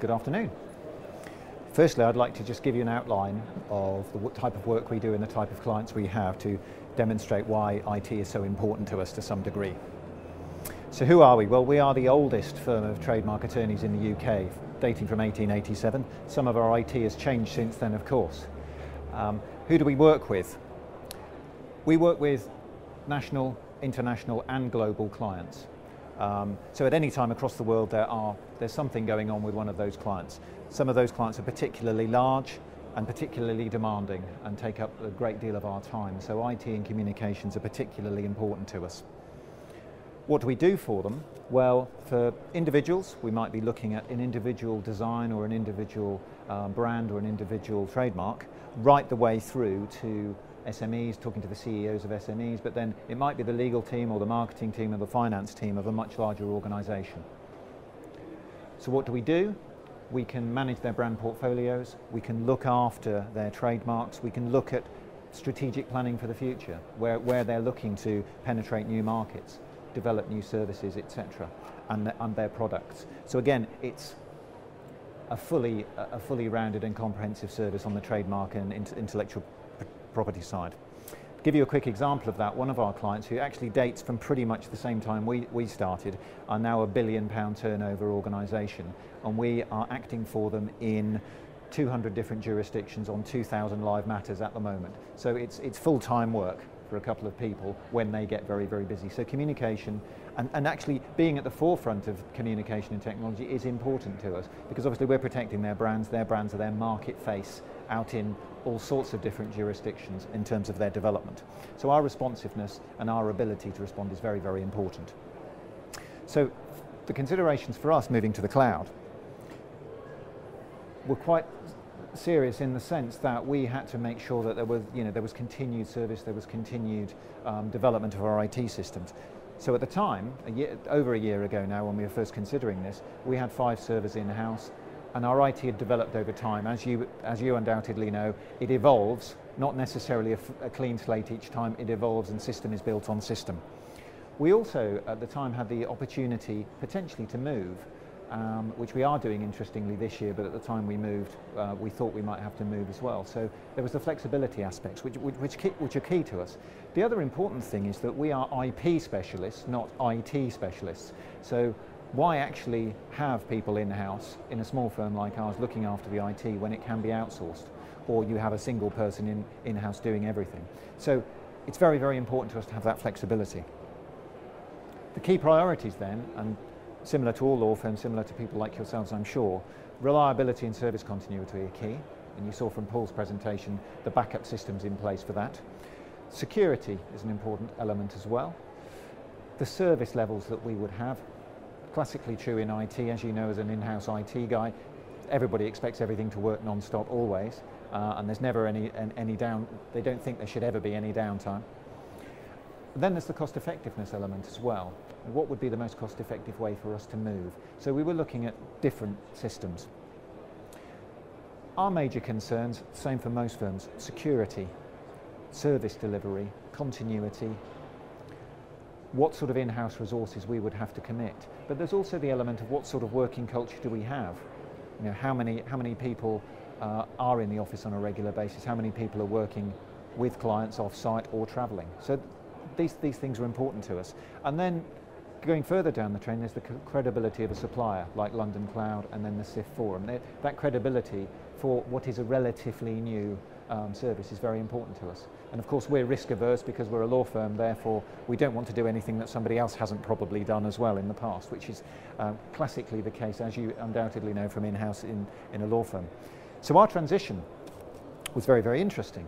Good afternoon. Firstly, I'd like to just give you an outline of the type of work we do and the type of clients we have to demonstrate why IT is so important to us to some degree. So who are we? Well, we are the oldest firm of trademark attorneys in the UK, dating from 1887. Some of our IT has changed since then, of course. Who do we work with? We work with national, international and global clients. So at any time across the world there's something going on with one of those clients. Some of those clients are particularly large and particularly demanding and take up a great deal of our time. So IT and communications are particularly important to us. What do we do for them? Well, for individuals, we might be looking at an individual design or an individual brand or an individual trademark, right the way through to SMEs, talking to the CEOs of SMEs, but then it might be the legal team or the marketing team or the finance team of a much larger organisation. So what do? We can manage their brand portfolios, we can look after their trademarks, we can look at strategic planning for the future, where they're looking to penetrate new markets, develop new services, etc., and their products. So again, it's a fully rounded and comprehensive service on the trademark and intellectual property side. To give you a quick example of that, one of our clients, who actually dates from pretty much the same time we started, are now a £1 billion turnover organisation, and we are acting for them in 200 different jurisdictions on 2,000 live matters at the moment. So it's full-time work for a couple of people when they get very, very busy. So communication and actually being at the forefront of communication and technology is important to us, because obviously we're protecting their brands are their market face out in all sorts of different jurisdictions in terms of their development. So our responsiveness and our ability to respond is very, very important. So the considerations for us moving to the cloud were quite serious in the sense that we had to make sure that there was continued service, there was continued development of our IT systems. So at the time, over a year ago now, when we were first considering this, we had 5 servers in-house, and our IT had developed over time. As you undoubtedly know, it evolves, not necessarily a clean slate each time, it evolves and system is built on system. We also, at the time, had the opportunity potentially to move, which we are doing interestingly this year, but at the time we moved, we thought we might have to move as well. So there was the flexibility aspects, which are key to us. The other important thing is that we are IP specialists, not IT specialists. So why actually have people in-house in a small firm like ours looking after the IT when it can be outsourced, or you have a single person in-house doing everything? So it's very, very important to us to have that flexibility. The key priorities then, and similar to all law firms, similar to people like yourselves, I'm sure, reliability and service continuity are key, and you saw from Paul's presentation the backup systems in place for that. Security is an important element as well. The service levels that we would have, classically true in IT, as you know, as an in-house IT guy, everybody expects everything to work non-stop always, and there's never any down. They don't think there should ever be any downtime. Then there's the cost effectiveness element as well. What would be the most cost effective way for us to move? So we were looking at different systems. Our major concerns, same for most firms: security, service delivery, continuity, what sort of in-house resources we would have to commit. But there's also the element of what sort of working culture do we have? You know, how many people are in the office on a regular basis? How many people are working with clients off-site or travelling? So these things are important to us. And then going further down the train, there's the credibility of a supplier like London Cloud and then the SIF Forum. That credibility for what is a relatively new service is very important to us. And of course we're risk averse because we're a law firm, therefore we don't want to do anything that somebody else hasn't probably done as well in the past, which is classically the case, as you undoubtedly know, from in-house in a law firm. So our transition was very, very interesting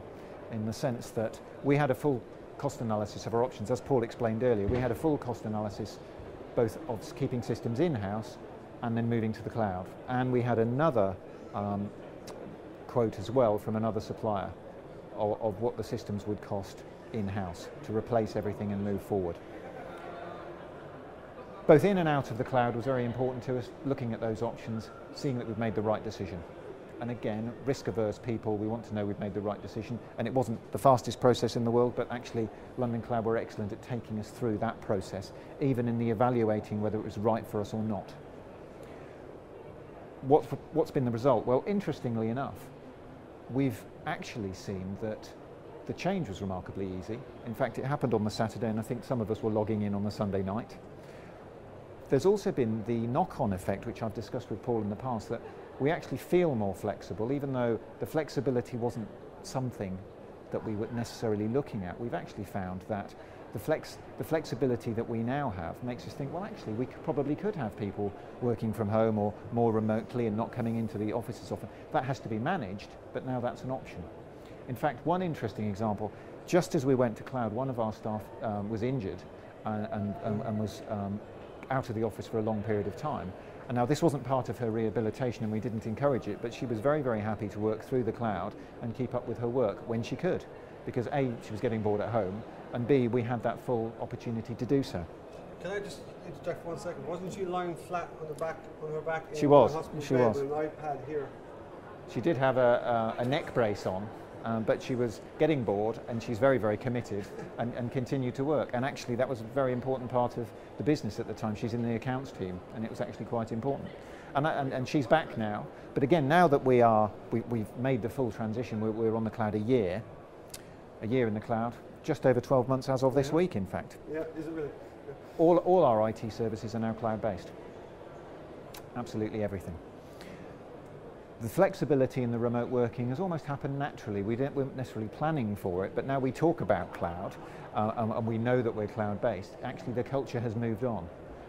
in the sense that we had a full cost analysis of our options. As Paul explained earlier, we had a full cost analysis both of keeping systems in-house and then moving to the cloud. And we had another quote as well from another supplier of what the systems would cost in-house to replace everything and move forward. Both in and out of the cloud was very important to us, looking at those options, seeing that we've made the right decision. And again, risk-averse people, we want to know we've made the right decision. And it wasn't the fastest process in the world, but actually London Cloud were excellent at taking us through that process, even in the evaluating whether it was right for us or not. what's been the result? Well, interestingly enough, we've actually seen that the change was remarkably easy. In fact, it happened on the Saturday, and I think some of us were logging in on the Sunday night. There's also been the knock-on effect, which I've discussed with Paul in the past, that we actually feel more flexible, even though the flexibility wasn't something that we were necessarily looking at. We've actually found that the flexibility that we now have makes us think, well, actually, we probably could have people working from home or more remotely and not coming into the offices often. That has to be managed, but now that's an option. In fact, one interesting example, just as we went to cloud, one of our staff was injured and was out of the office for a long period of time. And now this wasn't part of her rehabilitation and we didn't encourage it, but she was very, very happy to work through the cloud and keep up with her work when she could. Because A, she was getting bored at home, and B, we had that full opportunity to do so. Can I just interject for 1 second? Wasn't she lying flat on her back? She was. She was. With an iPad here. She did have a neck brace on, but she was getting bored, and she's very, very committed and continued to work. And actually, that was a very important part of the business at the time. She's in the accounts team, and it was actually quite important. And she's back now. But again, now that we've made the full transition, we're on the cloud a year in the cloud, just over 12 months as of this week, in fact. Yeah, is it really? Yeah. All our IT services are now cloud-based. Absolutely everything. The flexibility in the remote working has almost happened naturally. We weren't necessarily planning for it, but now we talk about cloud and we know that we're cloud-based. Actually, the culture has moved on.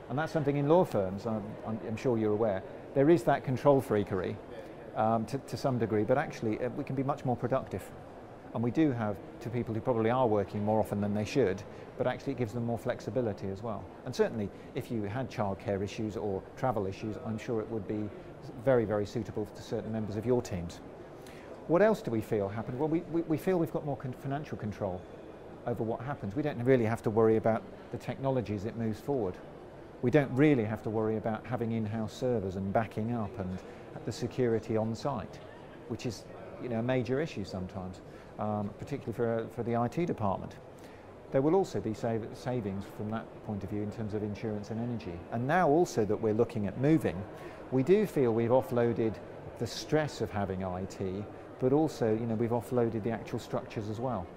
And that's something in law firms, I'm sure you're aware. There is that control freakery to some degree, but actually we can be much more productive. And we do have to people who probably are working more often than they should, but actually it gives them more flexibility as well. And certainly if you had childcare issues or travel issues, I'm sure it would be very, very suitable to certain members of your teams. What else do we feel happened? Well, we feel we've got more financial control over what happens. We don't really have to worry about the technology as it moves forward. We don't really have to worry about having in-house servers and backing up and the security on site, which is, you know, a major issue sometimes. Particularly for the IT department. There will also be savings from that point of view in terms of insurance and energy. And now also that we're looking at moving, we do feel we've offloaded the stress of having IT, but also, you know, we've offloaded the actual structures as well.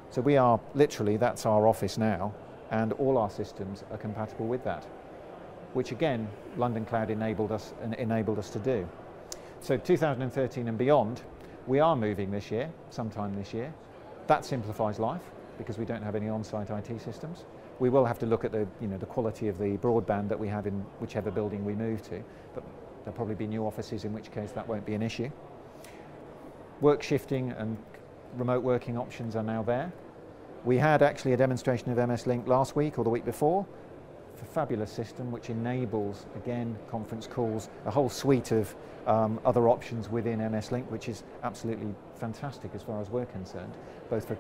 So we are literally, that's our office now, and all our systems are compatible with that, which again, London Cloud enabled us to do. So 2013 and beyond, we are moving this year, sometime this year. That simplifies life because we don't have any on-site IT systems. We will have to look at the quality of the broadband that we have in whichever building we move to, but there'll probably be new offices, in which case that won't be an issue. Work shifting and remote working options are now there. We had actually a demonstration of MS Link last week or the week before. It's a fabulous system which enables, again, conference calls, a whole suite of other options within MS Link, which is absolutely fantastic as far as we're concerned, both for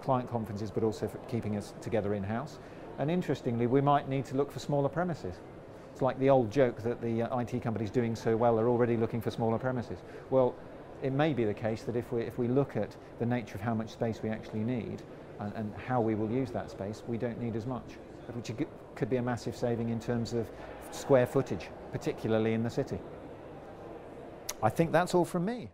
client conferences but also for keeping us together in-house. And interestingly, we might need to look for smaller premises. It's like the old joke that the IT companies doing so well are already looking for smaller premises. Well, it may be the case that if we look at the nature of how much space we actually need and how we will use that space, we don't need as much, which could be a massive saving in terms of square footage, particularly in the city. I think that's all from me.